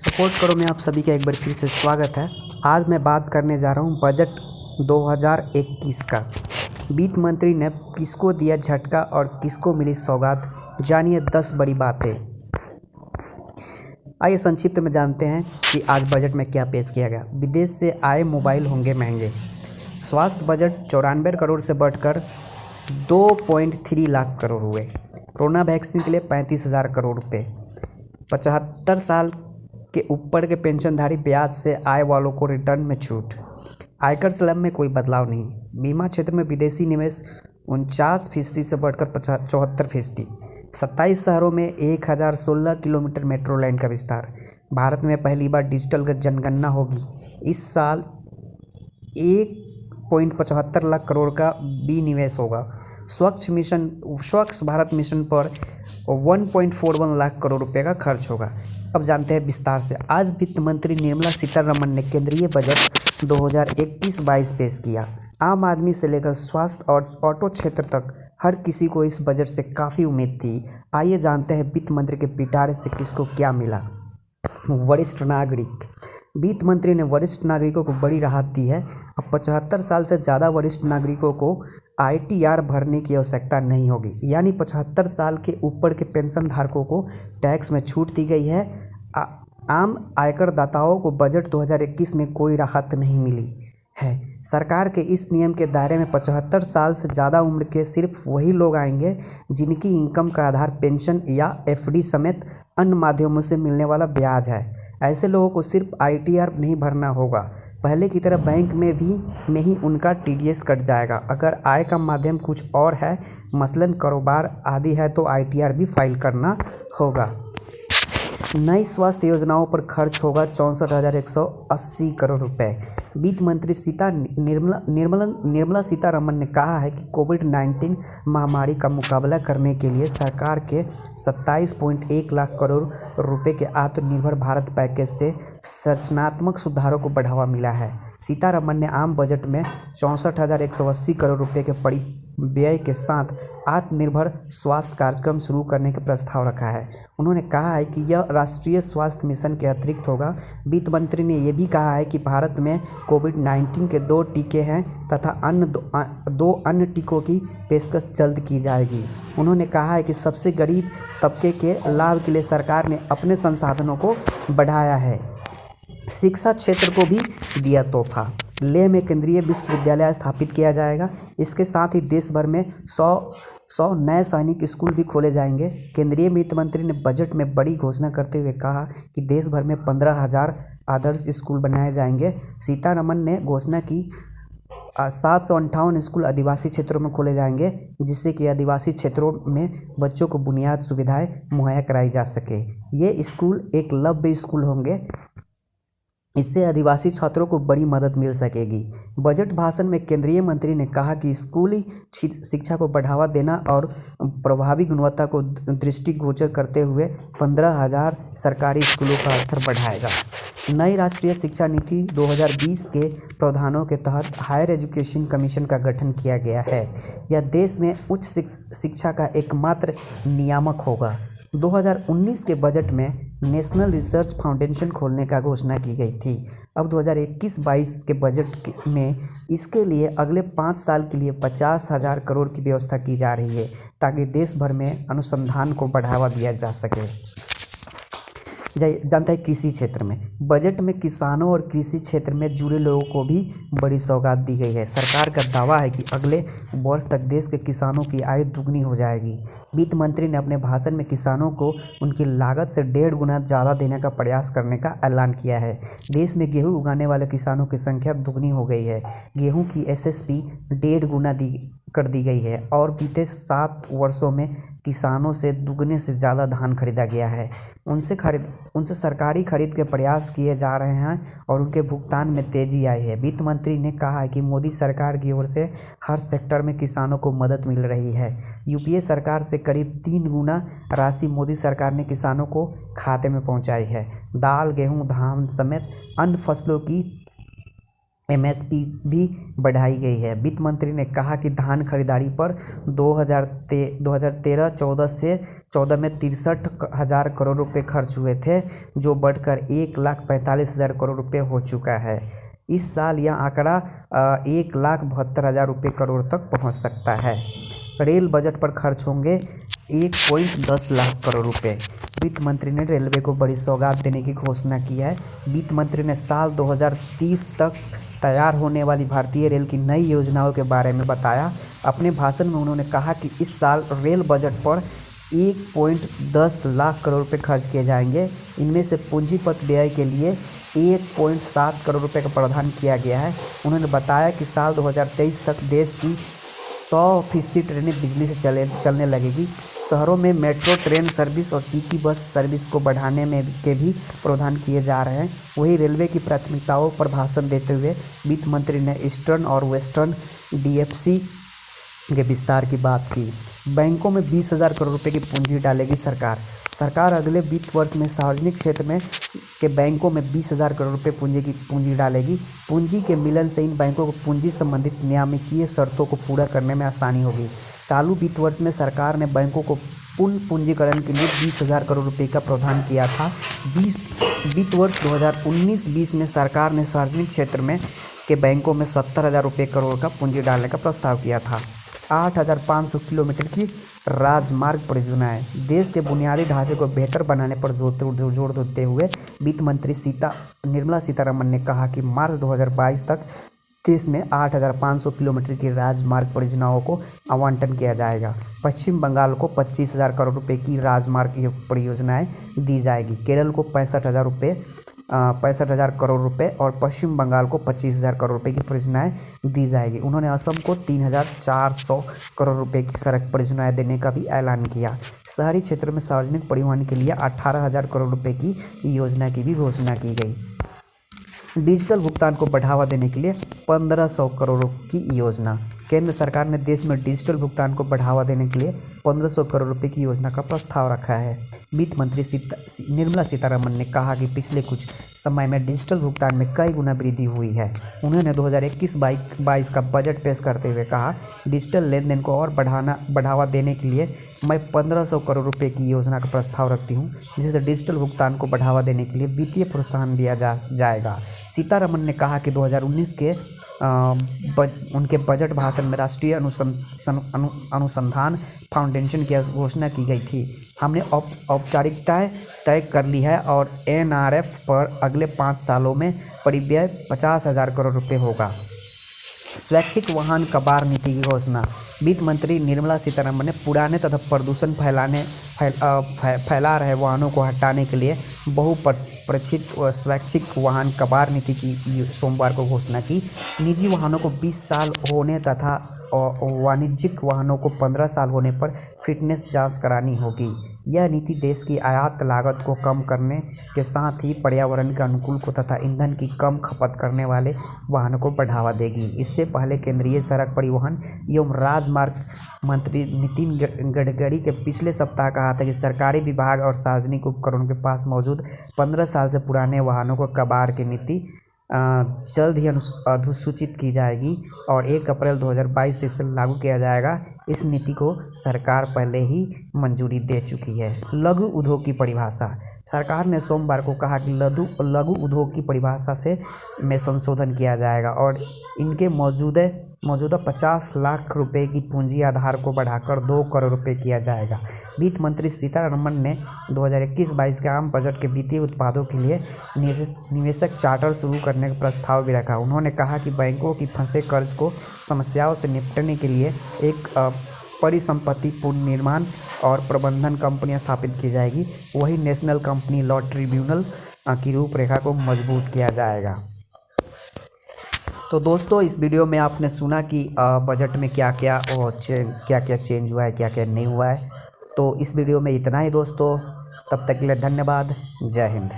Support करो में आप सभी का एक बार फिर से स्वागत है। आज मैं बात करने जा रहा हूँ बजट 2021 का। वित्त मंत्री ने किसको दिया झटका और किसको मिली सौगात, जानिए 10 बड़ी बातें। आइए संक्षिप्त में जानते हैं कि आज बजट में क्या पेश किया गया। विदेश से आए मोबाइल होंगे महंगे। स्वास्थ्य बजट 94 करोड़ से बढ़कर 2.3 लाख करोड़ हुए। कोरोना वैक्सीन के लिए 35,000 करोड़ रुपये। 75 साल के ऊपर के पेंशनधारी ब्याज से आय वालों को रिटर्न में छूट। आयकर स्लैब में कोई बदलाव नहीं। बीमा क्षेत्र में विदेशी निवेश 49% से बढ़कर 74%। 27 शहरों में 1016 किलोमीटर मेट्रो लाइन का विस्तार। भारत में पहली बार डिजिटल जनगणना होगी। इस साल 1.75 लाख करोड़ का विनिवेश होगा। स्वच्छ भारत मिशन पर 1.41 लाख करोड़ रुपए का खर्च होगा। अब जानते हैं विस्तार से। आज वित्त मंत्री निर्मला सीतारमण ने केंद्रीय बजट 2021-22 पेश किया। आम आदमी से लेकर स्वास्थ्य और ऑटो क्षेत्र तक हर किसी को इस बजट से काफ़ी उम्मीद थी। आइए जानते हैं वित्त मंत्री के पिटारे से किसको क्या मिला। वरिष्ठ नागरिक। वित्त मंत्री ने वरिष्ठ नागरिकों को बड़ी राहत दी है। अब 75 साल से ज़्यादा वरिष्ठ नागरिकों को ITR भरने की आवश्यकता नहीं होगी, यानी 75 साल के ऊपर के पेंशन धारकों को टैक्स में छूट दी गई है। आम आयकर दाताओं को बजट 2021 में कोई राहत नहीं मिली है। सरकार के इस नियम के दायरे में 75 साल से ज़्यादा उम्र के सिर्फ वही लोग आएंगे जिनकी इनकम का आधार पेंशन या FD समेत अन्य माध्यमों से मिलने वाला ब्याज है। ऐसे लोगों को सिर्फ ITR नहीं भरना होगा, पहले की तरह बैंक में ही उनका TDS कट जाएगा। अगर आय का माध्यम कुछ और है, मसलन कारोबार आदि है, तो ITR भी फाइल करना होगा। नई स्वास्थ्य योजनाओं पर खर्च होगा 64,180 करोड़ रुपए। वित्त मंत्री निर्मला सीतारमण ने कहा है कि कोविड-19 महामारी का मुकाबला करने के लिए सरकार के 27.1 लाख करोड़ रुपए के आत्मनिर्भर भारत पैकेज से संरचनात्मक सुधारों को बढ़ावा मिला है। सीतारमण ने आम बजट में 64,180 करोड़ रुपए के परिव्यय के साथ आत्मनिर्भर स्वास्थ्य कार्यक्रम शुरू करने का प्रस्ताव रखा है। उन्होंने कहा है कि यह राष्ट्रीय स्वास्थ्य मिशन के अतिरिक्त होगा। वित्त मंत्री ने यह भी कहा है कि भारत में कोविड-19 के 2 टीके हैं तथा दो अन्य टीकों की पेशकश जल्द की जाएगी। उन्होंने कहा है कि सबसे गरीब तबके के लाभ के लिए सरकार ने अपने संसाधनों को बढ़ाया है। शिक्षा क्षेत्र को भी दिया तोहफा। लेह में केंद्रीय विश्वविद्यालय स्थापित किया जाएगा। इसके साथ ही देश भर में 100 नए सैनिक स्कूल भी खोले जाएंगे। केंद्रीय वित्त मंत्री ने बजट में बड़ी घोषणा करते हुए कहा कि देश भर में 15,000 आदर्श स्कूल बनाए जाएंगे। सीतारमण ने घोषणा की 758 स्कूल आदिवासी क्षेत्रों में खोले जाएंगे, जिससे कि आदिवासी क्षेत्रों में बच्चों को बुनियादी सुविधाएं मुहैया कराई जा सके। ये स्कूल एकलव्य स्कूल होंगे। इससे आदिवासी छात्रों को बड़ी मदद मिल सकेगी। बजट भाषण में केंद्रीय मंत्री ने कहा कि स्कूली शिक्षा को बढ़ावा देना और प्रभावी गुणवत्ता को दृष्टिगोचर करते हुए 15,000 सरकारी स्कूलों का स्तर बढ़ाएगा। नई राष्ट्रीय शिक्षा नीति 2020 के प्रावधानों के तहत हायर एजुकेशन कमीशन का गठन किया गया है। यह देश में उच्च शिक्षा का एकमात्र नियामक होगा। 2019 के बजट में नेशनल रिसर्च फाउंडेशन खोलने का घोषणा की गई थी। अब 2021-22 के बजट में इसके लिए अगले 5 साल के लिए 50,000 करोड़ की व्यवस्था की जा रही है, ताकि देश भर में अनुसंधान को बढ़ावा दिया जा सके। जानता है कृषि क्षेत्र में बजट में किसानों और कृषि क्षेत्र में जुड़े लोगों को भी बड़ी सौगात दी गई है। सरकार का दावा है कि अगले वर्ष तक देश के किसानों की आय दुगनी हो जाएगी। वित्त मंत्री ने अपने भाषण में किसानों को उनकी लागत से 1.5 गुना ज़्यादा देने का प्रयास करने का ऐलान किया है। देश में गेहूं उगाने वाले किसानों की संख्या दुगनी हो गई है। गेहूं की SSP 1.5 गुना कर दी गई है और बीते 7 वर्षों में किसानों से दुगने से ज़्यादा धान खरीदा गया है। उनसे सरकारी खरीद के प्रयास किए जा रहे हैं और उनके भुगतान में तेज़ी आई है। वित्त मंत्री ने कहा है कि मोदी सरकार की ओर से हर सेक्टर में किसानों को मदद मिल रही है। UPA सरकार से करीब 3 गुना राशि मोदी सरकार ने किसानों को खाते में पहुंचाई है। दाल, गेहूं, धान समेत अन्य फसलों की एमएसपी भी बढ़ाई गई है। वित्त मंत्री ने कहा कि धान खरीदारी पर 2013-14 में 63,000 करोड़ रुपए खर्च हुए थे, जो बढ़कर 1,45,000 करोड़ रुपए हो चुका है। इस साल यह आंकड़ा 1,72,000 करोड़ तक पहुंच सकता है। रेल बजट पर खर्च होंगे 1.10 लाख करोड़ रुपए। वित्त मंत्री ने रेलवे को बड़ी सौगात देने की घोषणा की है। वित्त मंत्री ने साल 2030 तक तैयार होने वाली भारतीय रेल की नई योजनाओं के बारे में बताया। अपने भाषण में उन्होंने कहा कि इस साल रेल बजट पर 1.10 लाख करोड़ रुपए खर्च किए जाएंगे। इनमें से पूंजीगत व्यय के लिए 1.7 करोड़ रुपए का प्रावधान किया गया है। उन्होंने बताया कि साल 2023 तक देश की 100% ट्रेनें बिजली से चलने लगेगी। शहरों में मेट्रो ट्रेन सर्विस और सिटी बस सर्विस को बढ़ाने में के भी प्रावधान किए जा रहे हैं। वहीं रेलवे की प्राथमिकताओं पर भाषण देते हुए वित्त मंत्री ने ईस्टर्न और वेस्टर्न डीएफसी के विस्तार की बात की। बैंकों में 20,000 करोड़ रुपए की पूंजी डालेगी सरकार। सरकार अगले वित्त वर्ष में सार्वजनिक क्षेत्र में के बैंकों में 20,000 करोड़ रुपए पूंजी डालेगी। पूंजी के मिलन से इन बैंकों को पूंजी संबंधित नियामकीय शर्तों को पूरा करने में आसानी होगी। चालू वित्त वर्ष में सरकार ने बैंकों को पुनः पूंजीकरण के लिए 20,000 करोड़ रुपए का प्रावधान किया था। वित्त वर्ष 2019-20 में सरकार ने सार्वजनिक क्षेत्र में के बैंकों में 70,000 करोड़ का पूंजी डालने का प्रस्ताव किया था। 8,500 किलोमीटर की राजमार्ग परियोजनाएं। देश के बुनियादी ढांचे को बेहतर बनाने पर जोर देते हुए वित्त मंत्री निर्मला सीतारमण ने कहा कि मार्च 2022 तक देश में 8,500 किलोमीटर की राजमार्ग परियोजनाओं को आवंटन किया जाएगा। पश्चिम बंगाल को 25,000 करोड़ रुपए की राजमार्ग परियोजनाएं दी जाएगी। केरल को 65,000 करोड़ रुपए और पश्चिम बंगाल को 25,000 करोड़ रुपए की परियोजनाएं दी जाएगी। उन्होंने असम को 3,400 करोड़ रुपए की सड़क परियोजनाएं देने का भी ऐलान किया। शहरी क्षेत्रों में सार्वजनिक परिवहन के लिए 18,000 करोड़ रुपए की योजना की भी घोषणा की गई। डिजिटल भुगतान को बढ़ावा देने के लिए 1,500 करोड़ की योजना। केंद्र सरकार ने देश में डिजिटल भुगतान को बढ़ावा देने के लिए 1,500 करोड़ रुपए की योजना का प्रस्ताव रखा है। वित्त मंत्री निर्मला सीतारमण ने कहा कि पिछले कुछ समय में डिजिटल भुगतान में कई गुना वृद्धि हुई है। उन्होंने 2021-22 का बजट पेश करते हुए कहा, डिजिटल लेन देन को और बढ़ावा देने के लिए मैं 1,500 करोड़ रुपए की योजना का प्रस्ताव रखती हूँ, जिससे डिजिटल भुगतान को बढ़ावा देने के लिए वित्तीय प्रोत्साहन दिया जाएगा। सीतारमण ने कहा कि 2019 के उनके बजट भाषण में राष्ट्रीय अनुसंधान फाउंडेशन की घोषणा की गई थी। हमने औपचारिकताएं तय कर ली है और एनआरएफ पर अगले 5 सालों में परिव्यय 50,000 करोड़ रुपए होगा। स्वैच्छिक वाहन कबाड़ नीति की घोषणा। वित्त मंत्री निर्मला सीतारमण ने पुराने तथा प्रदूषण फैला रहे वाहनों को हटाने के लिए बहुप्रचलित स्वैच्छिक वाहन कबाड़ नीति की सोमवार को घोषणा की। निजी वाहनों को 20 साल होने तथा वाणिज्यिक वाहनों को 15 साल होने पर फिटनेस जांच करानी होगी। यह नीति देश की आयात लागत को कम करने के साथ ही पर्यावरण के अनुकूल को तथा ईंधन की कम खपत करने वाले वाहनों को बढ़ावा देगी। इससे पहले केंद्रीय सड़क परिवहन एवं राजमार्ग मंत्री नितिन गडकरी के पिछले सप्ताह कहा था कि सरकारी विभाग और सार्वजनिक उपकरणों के पास मौजूद 15 साल से पुराने वाहनों को कबाड़ की नीति जल्द ही अधिसूचित की जाएगी और 1 अप्रैल 2022 से इसे लागू किया जाएगा। इस नीति को सरकार पहले ही मंजूरी दे चुकी है। लघु उद्योग की परिभाषा। सरकार ने सोमवार को कहा कि लघु उद्योग की परिभाषा में संशोधन किया जाएगा और इनके मौजूदा 50 लाख रुपए की पूंजी आधार को बढ़ाकर 2 करोड़ रुपए किया जाएगा। वित्त मंत्री सीतारमण ने 2021-22 के आम बजट के वित्तीय उत्पादों के लिए निवेशक चार्टर शुरू करने का प्रस्ताव भी रखा। उन्होंने कहा कि बैंकों की फंसे कर्ज को समस्याओं से निपटने के लिए एक परिसंपत्ति पुनर्निर्माण और प्रबंधन कंपनियां स्थापित की जाएगी। वही नेशनल कंपनी लॉ ट्रिब्यूनल की रूपरेखा को मजबूत किया जाएगा। तो दोस्तों, इस वीडियो में आपने सुना कि बजट में क्या क्या चेंज हुआ है, क्या क्या नहीं हुआ है। तो इस वीडियो में इतना ही दोस्तों। तब तक के लिए धन्यवाद। जय हिंद।